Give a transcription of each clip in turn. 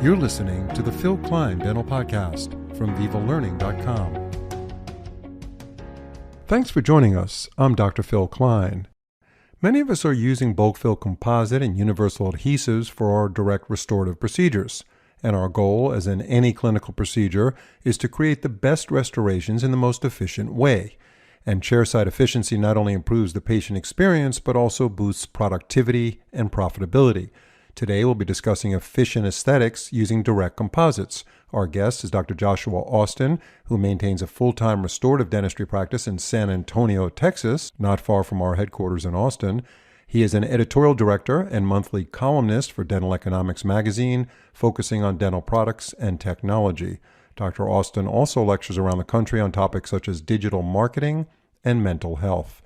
You're listening to the Phil Klein Dental Podcast from VivaLearning.com. Thanks for joining us. I'm Dr. Phil Klein. Many of us are using bulk fill composite and universal adhesives for our direct restorative procedures. And our goal, as in any clinical procedure, is to create the best restorations in the most efficient way. And chairside efficiency not only improves the patient experience, but also boosts productivity and profitability. Today, we'll be discussing efficient aesthetics using direct composites. Our guest is Dr. Joshua Austin, who maintains a full-time restorative dentistry practice in San Antonio, Texas, not far from our headquarters in Austin. He is an editorial director and monthly columnist for Dental Economics magazine, focusing on dental products and technology. Dr. Austin also lectures around the country on topics such as digital marketing and mental health.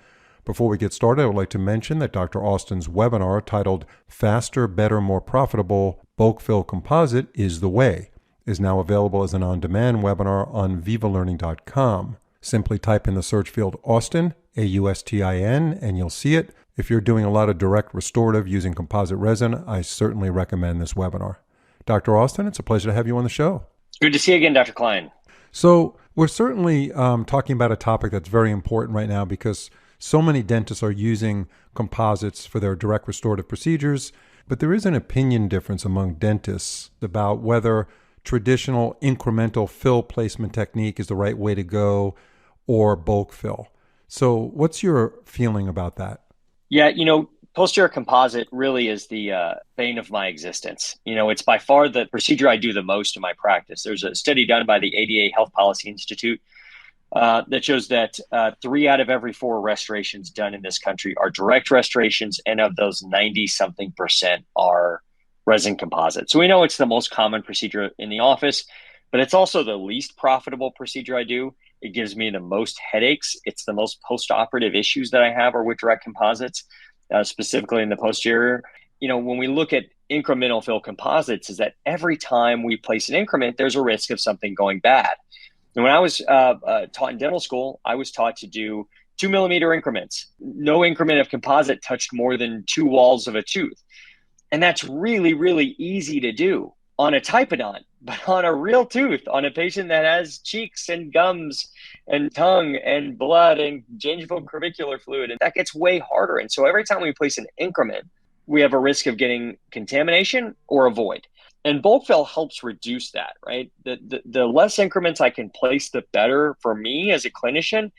Before we get started, I would like to mention that Dr. Austin's webinar titled Faster, Better, More Profitable, Bulk Fill Composite is the Way is now available as an on-demand webinar on VivaLearning.com. Simply type in the search field Austin, A-U-S-T-I-N, and you'll see it. If you're doing a lot of direct restorative using composite resin, I certainly recommend this webinar. Dr. Austin, it's a pleasure to have you on the show. Good to see you again, Dr. Klein. So we're certainly talking about a topic that's very important right now because so many dentists are using composites for their direct restorative procedures, but there is an opinion difference among dentists about whether traditional incremental fill placement technique is the right way to go or bulk fill. So what's your feeling about that? Yeah, posterior composite really is the bane of my existence. It's by far the procedure I do the most in my practice. There's a study done by the ADA Health Policy Institute that shows that 3 out of every 4 restorations done in this country are direct restorations, and of those 90-something% are resin composite. So we know it's the most common procedure in the office, but it's also the least profitable procedure I do. It gives me the most headaches. It's the most post-operative issues that I have are with direct composites, specifically in the posterior. When we look at incremental fill composites, is that every time we place an increment, there's a risk of something going bad. And when I was taught in dental school, I was taught to do 2 millimeter increments. No increment of composite touched more than 2 walls of a tooth. And that's really, really easy to do on a typodont, but on a real tooth, on a patient that has cheeks and gums and tongue and blood and gingival crevicular fluid, and that gets way harder. And so every time we place an increment, we have a risk of getting contamination or a void. And bulk fill helps reduce that, right? The less increments I can place, the better for me as a clinician,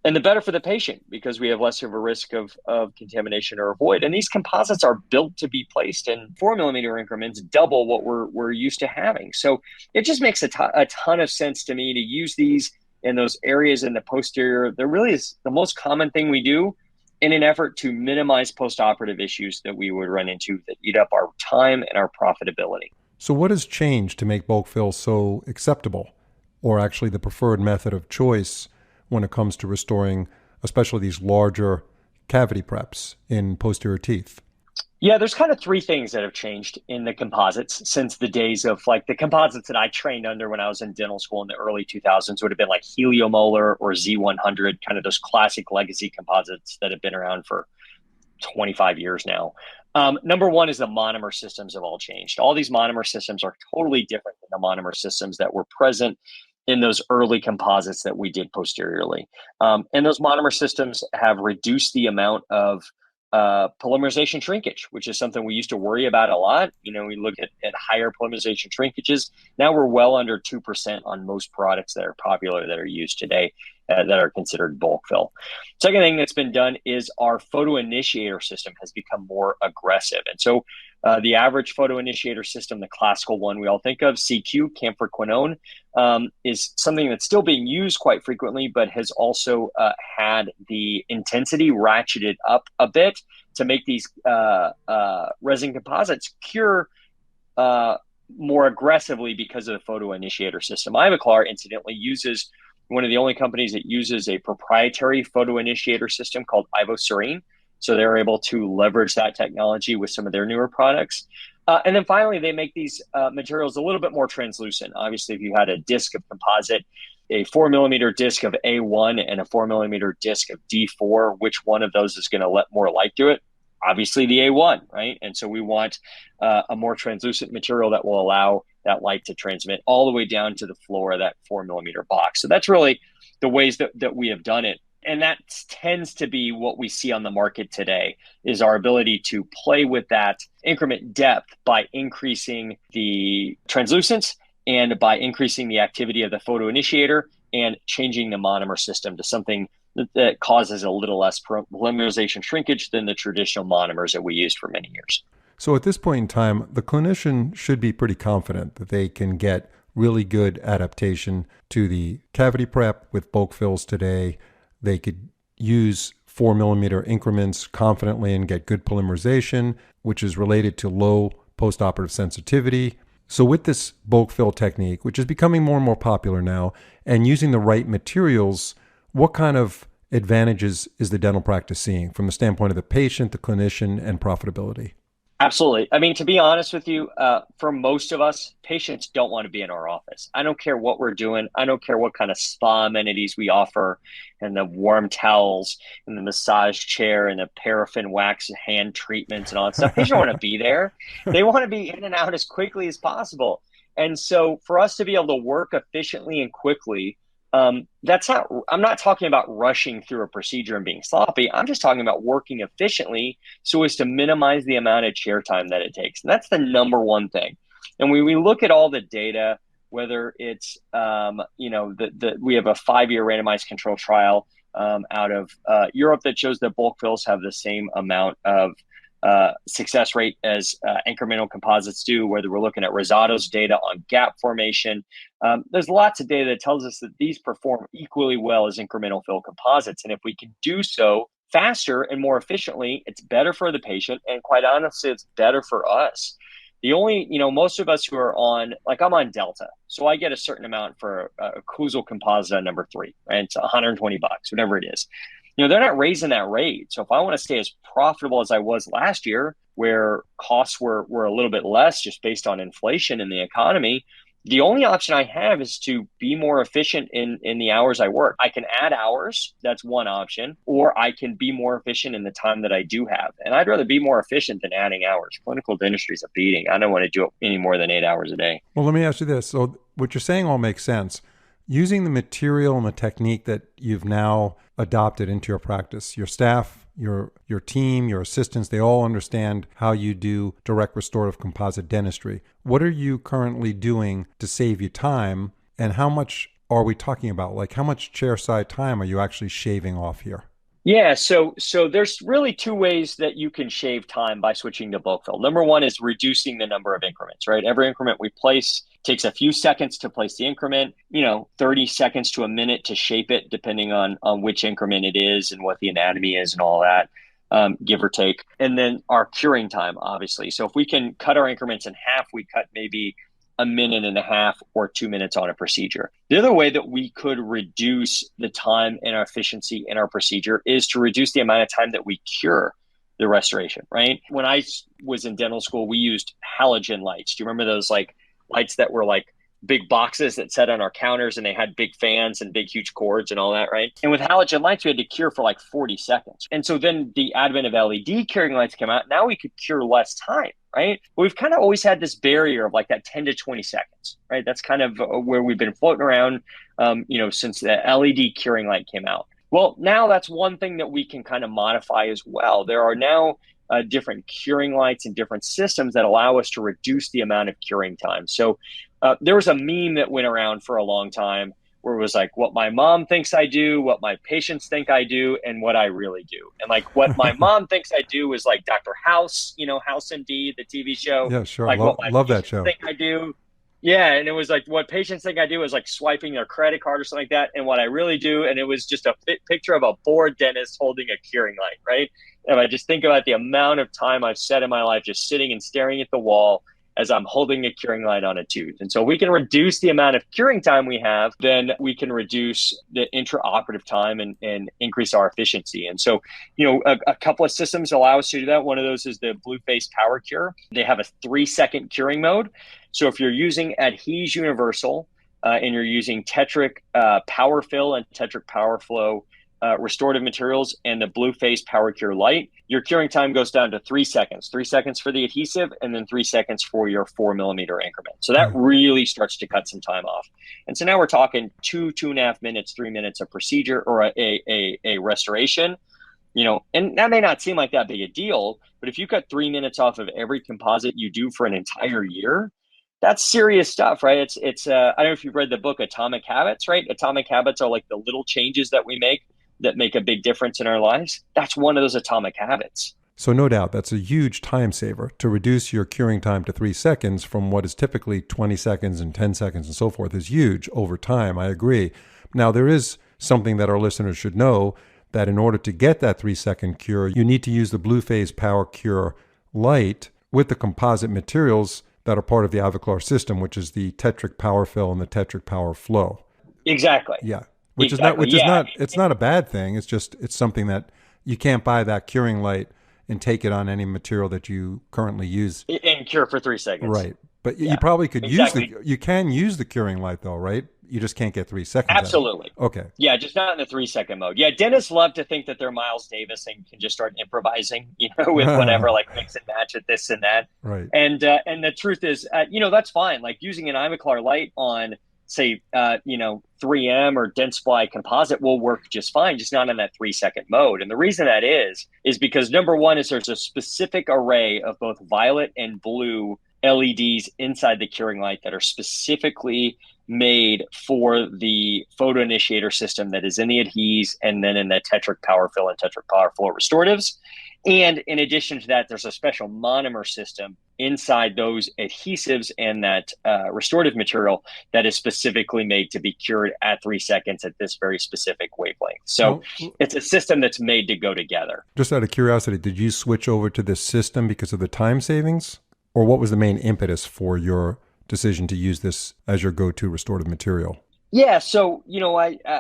and the better for the patient, because we have less of a risk of contamination or a void. And these composites are built to be placed in 4 millimeter increments, double what we're used to having. So it just makes a ton of sense to me to use these in those areas in the posterior. There really is the most common thing we do in an effort to minimize post-operative issues that we would run into that eat up our time and our profitability. So what has changed to make bulk fill so acceptable, or actually the preferred method of choice when it comes to restoring, especially these larger cavity preps in posterior teeth? Yeah, there's kind of 3 things that have changed in the composites since the days of like the composites that I trained under when I was in dental school in the early 2000s would have been like Heliomolar or Z100, kind of those classic legacy composites that have been around for 25 years now. Number one is the monomer systems have all changed. All these monomer systems are totally different than the monomer systems that were present in those early composites that we did posteriorly. And those monomer systems have reduced the amount of polymerization shrinkage, which is something we used to worry about a lot. We look at higher polymerization shrinkages. Now we're well under 2% on most products that are popular that are used today that are considered bulk fill. Second thing that's been done is our photo initiator system has become more aggressive. And so the average photo initiator system, the classical one we all think of, CQ, camphor quinone, is something that's still being used quite frequently, but has also had the intensity ratcheted up a bit to make these resin composites cure more aggressively because of the photo initiator system. Ivoclar, incidentally, uses one of the only companies that uses a proprietary photo initiator system called Ivoserene. So they're able to leverage that technology with some of their newer products. And then finally, they make these materials a little bit more translucent. Obviously, if you had a disc of composite, a 4 millimeter disc of A1 and a 4 millimeter disc of D4, which one of those is going to let more light through it? obviously the A1, right? And so we want a more translucent material that will allow that light to transmit all the way down to the floor of that 4 millimeter box. So that's really the ways that we have done it. And that tends to be what we see on the market today, is our ability to play with that increment depth by increasing the translucence and by increasing the activity of the photoinitiator and changing the monomer system to something that causes a little less polymerization shrinkage than the traditional monomers that we used for many years. So at this point in time, the clinician should be pretty confident that they can get really good adaptation to the cavity prep with bulk fills today. They could use 4 millimeter increments confidently and get good polymerization, which is related to low postoperative sensitivity. So with this bulk fill technique, which is becoming more and more popular now, and using the right materials, what kind of advantages is the dental practice seeing from the standpoint of the patient, the clinician, and profitability? Absolutely. I mean, to be honest with you, for most of us, patients don't want to be in our office. I don't care what we're doing. I don't care what kind of spa amenities we offer, and the warm towels and the massage chair and the paraffin wax hand treatments and all that stuff. Patients don't want to be there. They want to be in and out as quickly as possible. And so for us to be able to work efficiently and quickly, I'm not talking about rushing through a procedure and being sloppy. I'm just talking about working efficiently so as to minimize the amount of chair time that it takes. And that's the number one thing. And when we look at all the data, whether it's, we have a 5-year randomized control trial out of Europe that shows that bulk fills have the same amount of success rate as incremental composites do, whether we're looking at Rosado's data on gap formation. There's lots of data that tells us that these perform equally well as incremental fill composites. And if we can do so faster and more efficiently, it's better for the patient. And quite honestly, it's better for us. The only, most of us who are on, like I'm on Delta, so I get a certain amount for a occlusal composite on number 3, right? It's $120, whatever it is. They're not raising that rate. So if I want to stay as profitable as I was last year, where costs were a little bit less just based on inflation in the economy, the only option I have is to be more efficient in the hours I work. I can add hours, that's one option, or I can be more efficient in the time that I do have. And I'd rather be more efficient than adding hours. Clinical dentistry is a beating. I don't want to do it any more than 8 hours a day. Well, let me ask you this. So what you're saying all makes sense. Using the material and the technique that you've now adopted into your practice, your staff, your team, your assistants, they all understand how you do direct restorative composite dentistry. What are you currently doing to save you time, and how much are we talking about? Like, how much chairside time are you actually shaving off here? Yeah, so there's really 2 ways that you can shave time by switching to bulk fill. Number one is reducing the number of increments, right? Every increment we place takes a few seconds to place the increment, 30 seconds to a minute to shape it, depending on which increment it is and what the anatomy is and all that, give or take. And then our curing time, obviously. So if we can cut our increments in half, we cut maybe a minute and a half or 2 minutes on a procedure. The other way that we could reduce the time and our efficiency in our procedure is to reduce the amount of time that we cure the restoration, right? When I was in dental school, we used halogen lights. Do you remember those lights that were like big boxes that sat on our counters, and they had big fans and big, huge cords and all that, right? And with halogen lights, we had to cure for like 40 seconds. And so then the advent of LED curing lights came out. Now we could cure less time, right? But we've kind of always had this barrier of like that 10 to 20 seconds, right? That's kind of where we've been floating around, since the LED curing light came out. Well, now that's one thing that we can kind of modify as well. There are now different curing lights and different systems that allow us to reduce the amount of curing time. So there was a meme that went around for a long time where it was like what my mom thinks I do, what my patients think I do, and what I really do. And like what my mom thinks I do is like Dr. House, House MD, the TV show. Yeah, sure. Like what my love that show. think I do. Yeah, and it was like what patients think I do is like swiping their credit card or something like that. And what I really do, and it was just a picture of a bored dentist holding a curing light, right? And I just think about the amount of time I've spent in my life just sitting and staring at the wall as I'm holding a curing light on a tooth. And so we can reduce the amount of curing time we have, then we can reduce the intraoperative time and increase our efficiency. And so, a couple of systems allow us to do that. One of those is the Blueface Power Cure. They have a 3-second curing mode. So if you're using Adhesives Universal and you're using Tetric Power Fill and Tetric Power Flow restorative materials and the blue phase power cure light, your curing time goes down to 3 seconds. 3 seconds for the adhesive, and then 3 seconds for your 4 millimeter increment. So that really starts to cut some time off. And so now we're talking 2.5 minutes, 3 minutes of procedure or a restoration. And that may not seem like that big a deal, but if you cut 3 minutes off of every composite you do for an entire year, that's serious stuff, right? It's I don't know if you've read the book Atomic Habits, right? Atomic habits are like the little changes that we make that make a big difference in our lives. That's one of those atomic habits. So no doubt that's a huge time saver to reduce your curing time to 3 seconds from what is typically 20 seconds and 10 seconds and so forth is huge over time. I agree. Now, there is something that our listeners should know, that in order to get that 3-second cure, you need to use the blue phase power cure light with the composite materials that are part of the Aviclar system, which is the Tetric Power Fill and the Tetric Power Flow. Exactly. Yeah. Which is not, it's not a bad thing. It's something that you can't buy that curing light and take it on any material that you currently use. And cure for 3 seconds. Right. But you probably could use the curing light though, right? You just can't get 3 seconds. Absolutely. Okay. Yeah, just not in the 3-second mode. Yeah, dentists love to think that they're Miles Davis and can just start improvising, with whatever, like mix and match with this and that. Right. And the truth is, that's fine. Like using an Ivoclar light on, say, 3M or Dentsply composite will work just fine, just not in that 3-second mode. And the reason that is because number one is there's a specific array of both violet and blue LEDs inside the curing light that are specifically made for the photo initiator system that is in the adhesives and then in the Tetric Power Fill and Tetric Power Flow restoratives. And in addition to that, there's a special monomer system inside those adhesives and that restorative material that is specifically made to be cured at 3 seconds at this very specific wavelength. So it's a system that's made to go together. Just out of curiosity, did you switch over to this system because of the time savings? Or what was the main impetus for your decision to use this as your go-to restorative material? Yeah, so,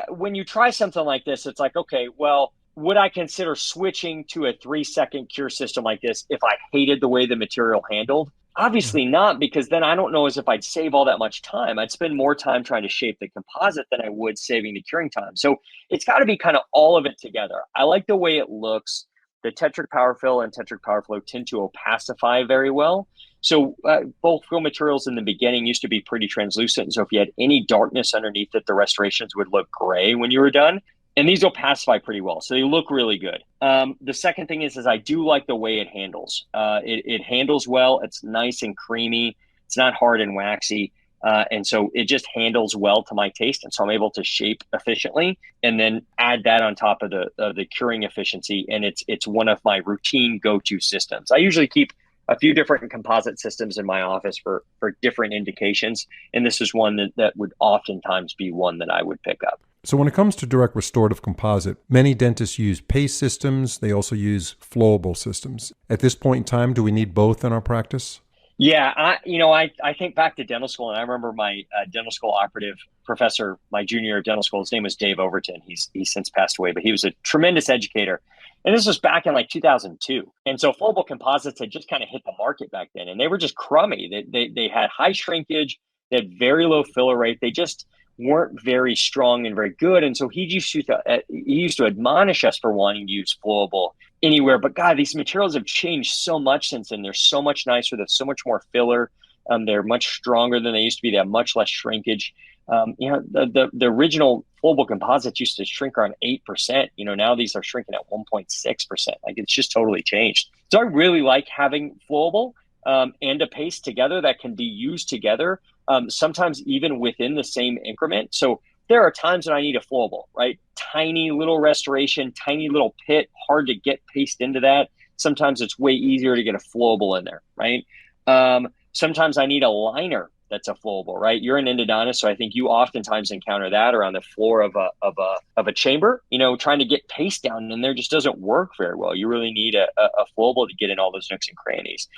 when you try something like this, it's like, okay, well, would I consider switching to a 3-second cure system like this if I hated the way the material handled? Obviously not, because then I don't know as if I'd save all that much time. I'd spend more time trying to shape the composite than I would saving the curing time. So it's got to be kind of all of it together. I like the way it looks. The Tetric Power Fill and Tetric Power Flow tend to opacify very well. So both fill materials in the beginning used to be pretty translucent. So if you had any darkness underneath it, the restorations would look gray when you were done. And these opacify pretty well. So they look really good. The second thing is I do like the way it handles. It handles well. It's nice and creamy. It's not hard and waxy. And so it just handles well to my taste. And so I'm able to shape efficiently and then add that on top of the curing efficiency. And it's one of my routine go-to systems. I usually keep a few different composite systems in my office for different indications. And this is one that would oftentimes be one that I would pick up. So when it comes to direct restorative composite, many dentists use paste systems. They also use flowable systems. At this point in time, do we need both in our practice? Yeah, I think back to dental school, and I remember my dental school operative professor, my junior year of dental school. His name was Dave Overton. He's since passed away, but he was a tremendous educator. And this was back in like 2002. And so flowable composites had just kind of hit the market back then, and they were just crummy. They had high shrinkage, they had very low filler rate. They just weren't very strong and very good. And so he used to admonish us for wanting to use flowable anywhere. But God, these materials have changed so much since then. They're so much nicer. There's so much more filler. They're much stronger than they used to be. They have much less shrinkage. The original flowable composites used to shrink around 8%. Now these are shrinking at 1.6%. Like it's just totally changed. So I really like having flowable and a paste together that can be used together, sometimes even within the same increment. So there are times when I need a flowable, right? Tiny little restoration, tiny little pit, hard to get paste into that. Sometimes it's way easier to get a flowable in there, right? Sometimes I need a liner that's a flowable, right? You're an endodontist, so I think you oftentimes encounter that around the floor of a chamber. Trying to get paste down in there just doesn't work very well. You really need a flowable to get in all those nooks and crannies.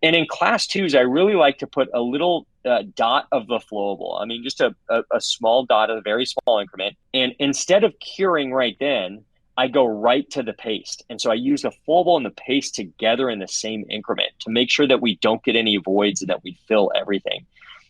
And in class 2s, I really like to put a little dot of the flowable. I mean, just a small dot of a very small increment. And instead of curing right then, I go right to the paste. And so I use the flowable and the paste together in the same increment to make sure that we don't get any voids and that we fill everything.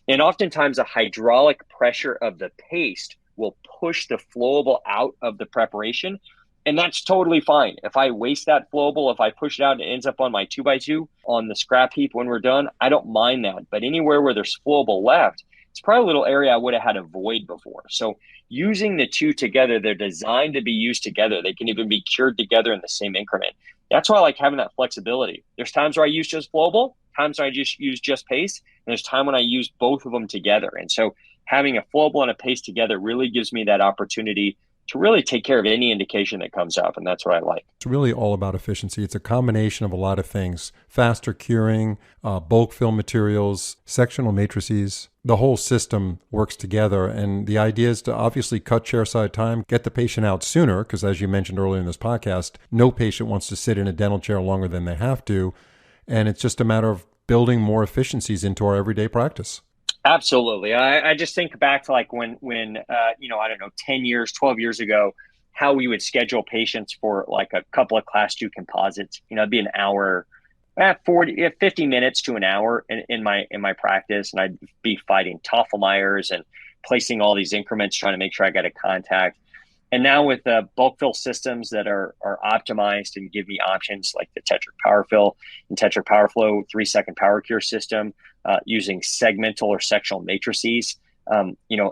And oftentimes, a hydraulic pressure of the paste will push the flowable out of the preparation. And that's totally fine. If I waste that flowable, if I push it out and it ends up on my 2x2 on the scrap heap when we're done, I don't mind that. But anywhere where there's flowable left, it's probably a little area I would have had to void before. So using the two together, they're designed to be used together. They can even be cured together in the same increment. That's why I like having that flexibility. There's times where I use just flowable, times when I just use just paste, and there's time when I use both of them together. And so having a flowable and a paste together really gives me that opportunity to really take care of any indication that comes up. And that's what I like. It's really all about efficiency. It's a combination of a lot of things: faster curing, bulk fill materials, sectional matrices. The whole system works together. And the idea is to obviously cut chairside time, get the patient out sooner, because as you mentioned earlier in this podcast, no patient wants to sit in a dental chair longer than they have to. And it's just a matter of building more efficiencies into our everyday practice. Absolutely. I just think back to like when I don't know, 10 years, 12 years ago, how we would schedule patients for like a couple of class 2 composites. It'd be an hour, 50 minutes to an hour in my practice. And I'd be fighting Toffelmeyers and placing all these increments, trying to make sure I got a contact. And now with the bulk fill systems that are optimized and give me options like the Tetra Power Fill and Tetra Power Flow 3-second power cure system, using segmental or sectional matrices,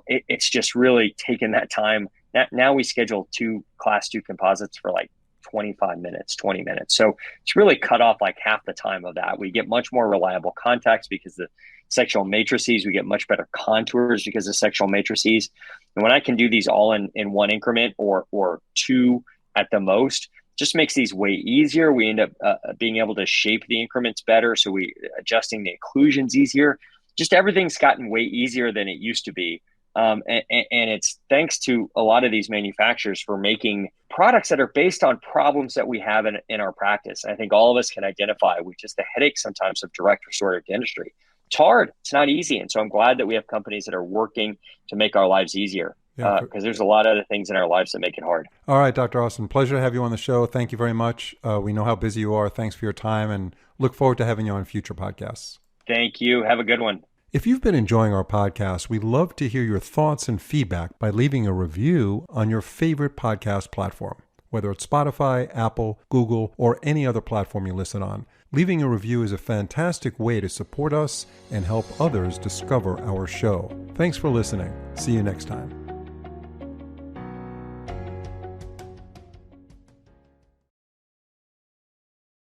it's just really taken that time. Now we schedule 2 class 2 composites for like 25 minutes, 20 minutes. So it's really cut off like half the time of that. We get much more reliable contacts because the sectional matrices, we get much better contours because of sectional matrices. And when I can do these all in one increment or 2 at the most, just makes these way easier. We end up being able to shape the increments better. So we adjusting the occlusions easier. Just everything's gotten way easier than it used to be. And it's thanks to a lot of these manufacturers for making products that are based on problems that we have in our practice. And I think all of us can identify with just the headache sometimes of direct restorative dentistry. It's hard. It's not easy. And so I'm glad that we have companies that are working to make our lives easier, because there's a lot of other things in our lives that make it hard. All right, Dr. Austin, pleasure to have you on the show. Thank you very much. We know how busy you are. Thanks for your time, and look forward to having you on future podcasts. Thank you. Have a good one. If you've been enjoying our podcast, we'd love to hear your thoughts and feedback by leaving a review on your favorite podcast platform, whether it's Spotify, Apple, Google, or any other platform you listen on. Leaving a review is a fantastic way to support us and help others discover our show. Thanks for listening. See you next time.